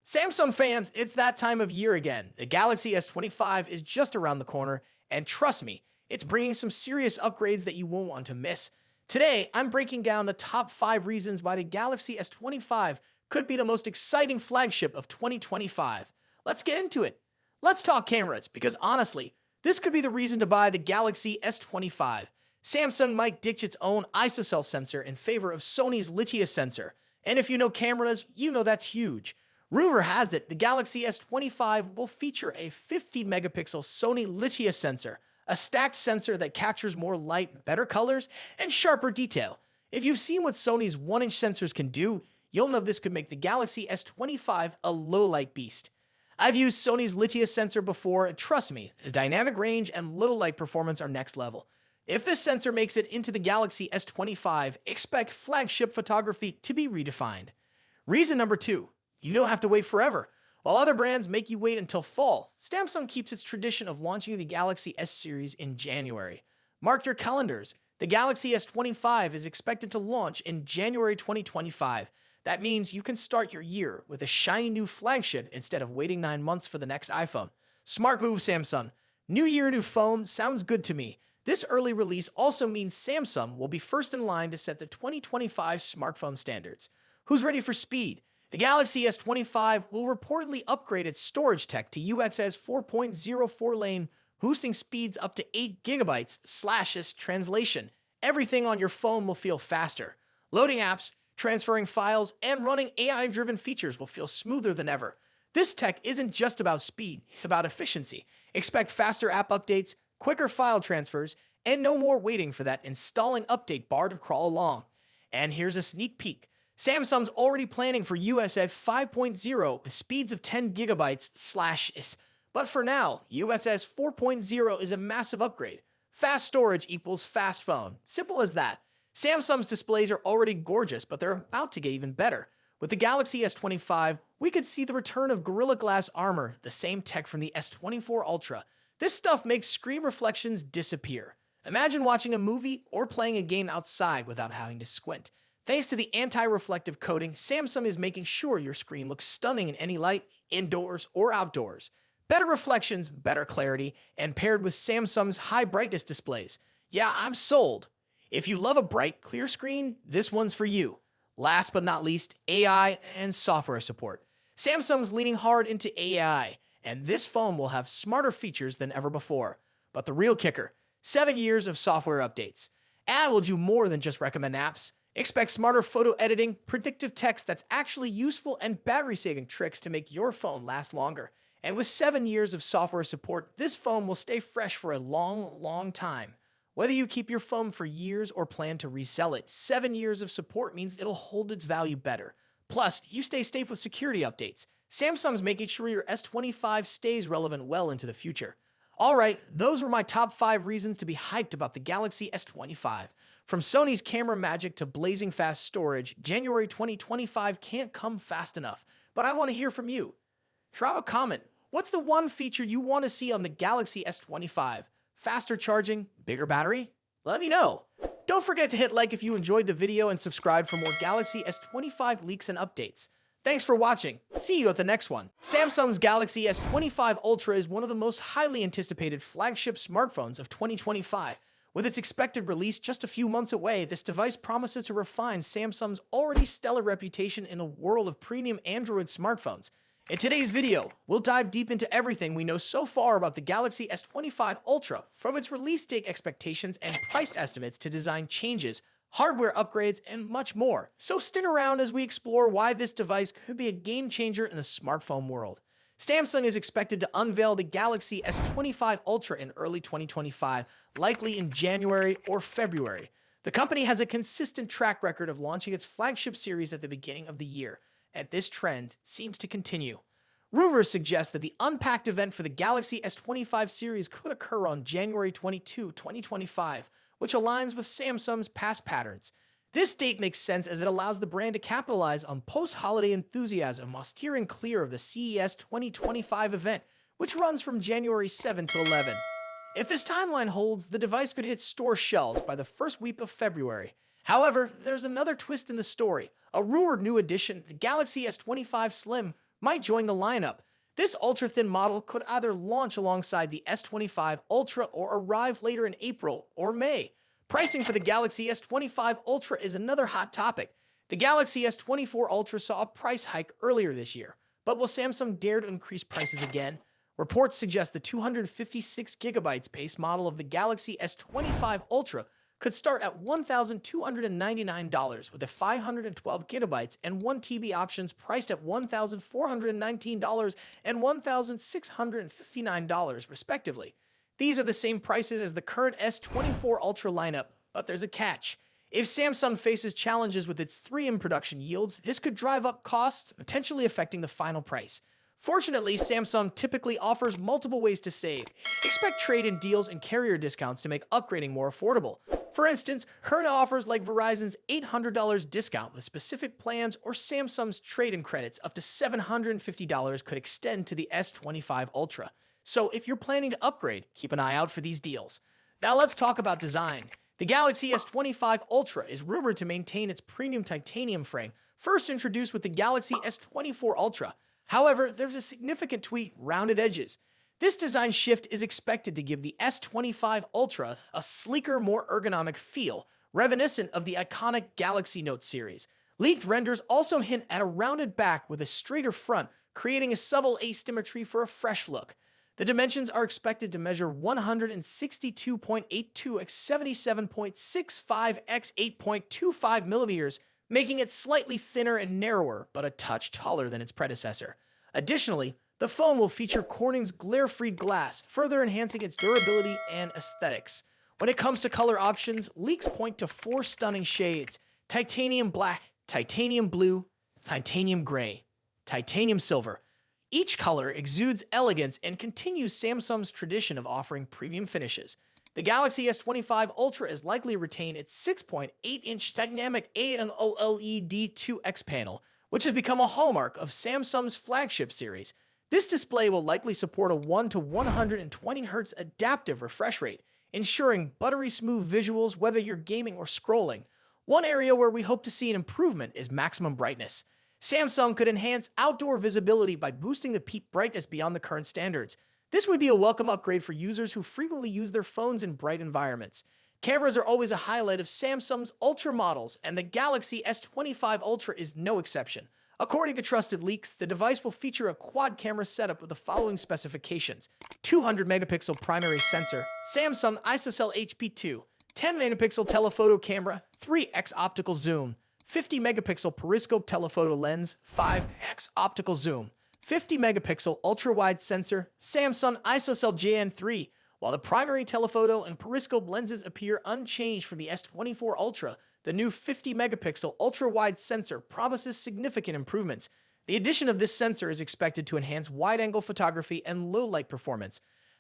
Samsung fans, it's that time of year again. The Galaxy S25 is just around the corner, and trust me, it's bringing some serious upgrades that you won't want to miss. Today, I'm breaking down the top 5 reasons why the Galaxy S25 could be the most exciting flagship of 2025. Let's get into it. Let's talk cameras, because honestly, this could be the reason to buy the Galaxy S25. Samsung might ditch its own ISOCELL sensor in favor of Sony's Lytia sensor, and if you know cameras, you know that's huge. Rumor has it the Galaxy S25 will feature a 50-megapixel Sony Lytia sensor, a stacked sensor that captures more light, better colors, and sharper detail. If you've seen what Sony's 1-inch sensors can do, you'll know this could make the Galaxy S25 a low-light beast. I've used Sony's Lytia sensor before, and trust me, the dynamic range and little light performance are next level. If this sensor makes it into the Galaxy S25, expect flagship photography to be redefined. Reason number 2. You don't have to wait forever. While other brands make you wait until fall, Samsung keeps its tradition of launching the Galaxy S series in January. Mark your calendars. The Galaxy S25 is expected to launch in January 2025. That means you can start your year with a shiny new flagship instead of waiting 9 months for the next iPhone. Smart move, Samsung. New year, new phone sounds good to me. This early release also means Samsung will be first in line to set the 2025 smartphone standards. Who's ready for speed? The Galaxy S25 will reportedly upgrade its storage tech to UXS 4.04 lane, boosting speeds up to 8 gigabytes /its translation. Everything on your phone will feel faster. Loading apps, transferring files, and running AI-driven features will feel smoother than ever. This tech isn't just about speed, it's about efficiency. Expect faster app updates, quicker file transfers, and no more waiting for that installing update bar to crawl along. And here's a sneak peek. Samsung's already planning for USF 5.0 with speeds of 10 gigabytes /is. But for now, USS 4.0 is a massive upgrade. Fast storage equals fast phone. Simple as that. Samsung's displays are already gorgeous, but they're about to get even better. With the Galaxy S25, we could see the return of Gorilla Glass armor, the same tech from the S24 Ultra. This stuff makes screen reflections disappear. Imagine watching a movie or playing a game outside without having to squint. Thanks to the anti-reflective coating, Samsung is making sure your screen looks stunning in any light, indoors or outdoors. Better reflections, better clarity, and paired with Samsung's high brightness displays. Yeah, I'm sold. If you love a bright, clear screen, this one's for you. Last but not least, AI and software support. Samsung's leaning hard into AI, and this phone will have smarter features than ever before. But the real kicker, 7 years of software updates. And will do more than just recommend apps. Expect smarter photo editing, predictive text that's actually useful, and battery-saving tricks to make your phone last longer. And with 7 years of software support, this phone will stay fresh for a long, long time. Whether you keep your phone for years or plan to resell it, 7 years of support means it'll hold its value better. Plus, you stay safe with security updates. Samsung's making sure your S25 stays relevant well into the future. Alright, those were my top 5 reasons to be hyped about the Galaxy S25. From Sony's camera magic to blazing fast storage, January 2025 can't come fast enough. But I want to hear from you. Drop a comment. What's the one feature you want to see on the Galaxy S25? Faster charging? Bigger battery? Let me know. Don't forget to hit like if you enjoyed the video and subscribe for more Galaxy S25 leaks and updates. Thanks for watching. See you at the next one. Samsung's Galaxy S25 Ultra is one of the most highly anticipated flagship smartphones of 2025. With its expected release just a few months away, this device promises to refine Samsung's already stellar reputation in the world of premium Android smartphones. In today's video, we'll dive deep into everything we know so far about the Galaxy S25 Ultra, from its release date expectations and price estimates to design changes, hardware upgrades, and much more. So stick around as we explore why this device could be a game changer in the smartphone world. Samsung is expected to unveil the Galaxy S25 Ultra in early 2025, likely in January or February. The company has a consistent track record of launching its flagship series at the beginning of the year, and this trend seems to continue. Rumors suggest that the Unpacked event for the Galaxy S25 series could occur on January 22, 2025, which aligns with Samsung's past patterns. This date makes sense as it allows the brand to capitalize on post-holiday enthusiasm while steering clear of the CES 2025 event, which runs from January 7 to 11. If this timeline holds, the device could hit store shelves by the first week of February. However, there's another twist in the story. A rumored new addition, the Galaxy S25 Slim, might join the lineup. This ultra-thin model could either launch alongside the S25 Ultra or arrive later in April or May. Pricing for the Galaxy S25 Ultra is another hot topic. The Galaxy S24 Ultra saw a price hike earlier this year, but will Samsung dare to increase prices again? Reports suggest the 256GB base model of the Galaxy S25 Ultra could start at $1,299 with the 512GB and 1TB options priced at $1,419 and $1,659 respectively. These are the same prices as the current S24 Ultra lineup, but there's a catch. If Samsung faces challenges with its 3M production yields, this could drive up costs, potentially affecting the final price. Fortunately, Samsung typically offers multiple ways to save. Expect trade-in deals and carrier discounts to make upgrading more affordable. For instance, current offers like Verizon's $800 discount with specific plans or Samsung's trade-in credits up to $750 could extend to the S25 Ultra. So if you're planning to upgrade, keep an eye out for these deals. Now let's talk about design. The Galaxy S25 Ultra is rumored to maintain its premium titanium frame, first introduced with the Galaxy S24 Ultra. However, there's a significant tweak: rounded edges. This design shift is expected to give the S25 Ultra a sleeker, more ergonomic feel, reminiscent of the iconic Galaxy Note series. Leaked renders also hint at a rounded back with a straighter front, creating a subtle asymmetry for a fresh look. The dimensions are expected to measure 162.82 x 77.65 x 8.25 millimeters, making it slightly thinner and narrower, but a touch taller than its predecessor. Additionally, the phone will feature Corning's glare-free glass, further enhancing its durability and aesthetics. When it comes to color options, leaks point to 4 stunning shades: titanium black, titanium blue, titanium gray, titanium silver. Each color exudes elegance and continues Samsung's tradition of offering premium finishes. The Galaxy S25 Ultra is likely to retain its 6.8-inch dynamic AMOLED 2X panel, which has become a hallmark of Samsung's flagship series. This display will likely support a 1 to 120 Hz adaptive refresh rate, ensuring buttery smooth visuals whether you're gaming or scrolling. One area where we hope to see an improvement is maximum brightness. Samsung could enhance outdoor visibility by boosting the peak brightness beyond the current standards. This would be a welcome upgrade for users who frequently use their phones in bright environments. Cameras are always a highlight of Samsung's Ultra models, and the Galaxy S25 Ultra is no exception. According to trusted leaks, the device will feature a quad-camera setup with the following specifications: 200-megapixel primary sensor, Samsung ISOCELL HP2, 10-megapixel telephoto camera, 3x optical zoom, 50-megapixel periscope telephoto lens, 5x optical zoom, 50-megapixel ultra-wide sensor, Samsung ISOCELL JN3. While the primary telephoto and periscope lenses appear unchanged from the S24 Ultra, the new 50-megapixel ultra-wide sensor promises significant improvements. The addition of this sensor is expected to enhance wide-angle photography and low-light performance.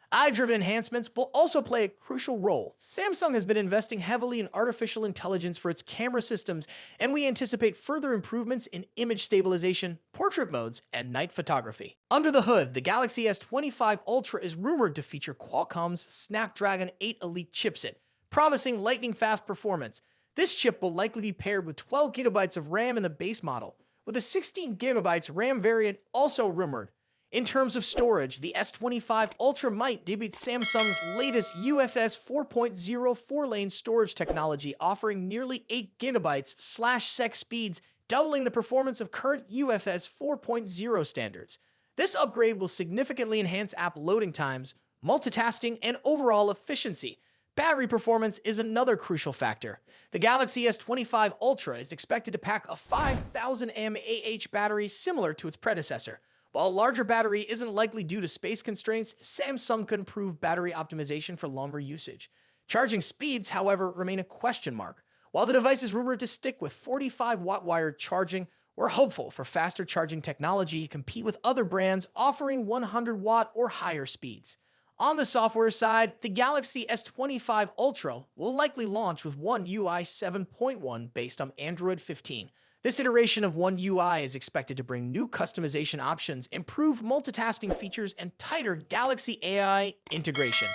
Eye-driven enhancements will also play a crucial role. Samsung has been investing heavily in artificial intelligence for its camera systems, and we anticipate further improvements in image stabilization, portrait modes, and night photography. Under the hood, the Galaxy S25 Ultra is rumored to feature Qualcomm's Snapdragon 8 Elite chipset, promising lightning-fast performance. This chip will likely be paired with 12 GB of RAM in the base model, with a 16 GB RAM variant also rumored. In terms of storage, the S25 Ultra might debut Samsung's latest UFS 4.0 4-lane storage technology, offering nearly 8 GB/sec speeds, doubling the performance of current UFS 4.0 standards. This upgrade will significantly enhance app loading times, multitasking, and overall efficiency. Battery performance is another crucial factor. The Galaxy S25 Ultra is expected to pack a 5,000 mAh battery similar to its predecessor. While a larger battery isn't likely due to space constraints, Samsung could improve battery optimization for longer usage. Charging speeds, however, remain a question mark. While the device is rumored to stick with 45-watt wired charging, we're hopeful for faster charging technology to compete with other brands offering 100-watt or higher speeds. On the software side, the Galaxy S25 Ultra will likely launch with One UI 7.1 based on Android 15. This iteration of One UI is expected to bring new customization options, improved multitasking features, and tighter Galaxy AI integration.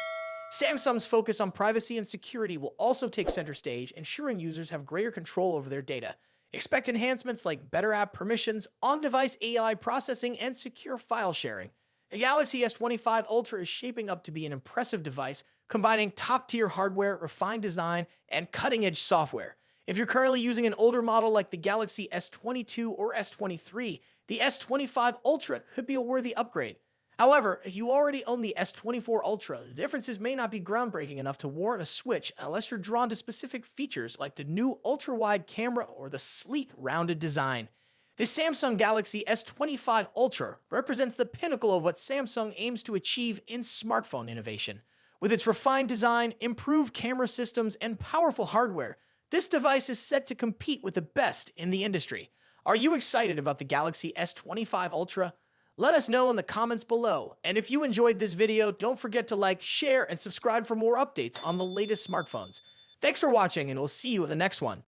Samsung's focus on privacy and security will also take center stage, ensuring users have greater control over their data. Expect enhancements like better app permissions, on-device AI processing, and secure file sharing. The Galaxy S25 Ultra is shaping up to be an impressive device, combining top-tier hardware, refined design, and cutting-edge software. If you're currently using an older model like the Galaxy S22 or S23, the S25 Ultra could be a worthy upgrade. However, if you already own the S24 Ultra, the differences may not be groundbreaking enough to warrant a switch unless you're drawn to specific features like the new ultra-wide camera or the sleek, rounded design. The Samsung Galaxy S25 Ultra represents the pinnacle of what Samsung aims to achieve in smartphone innovation. With its refined design, improved camera systems, and powerful hardware, this device is set to compete with the best in the industry. Are you excited about the Galaxy S25 Ultra? Let us know in the comments below, and if you enjoyed this video, don't forget to like, share, and subscribe for more updates on the latest smartphones. Thanks for watching, and we'll see you in the next one.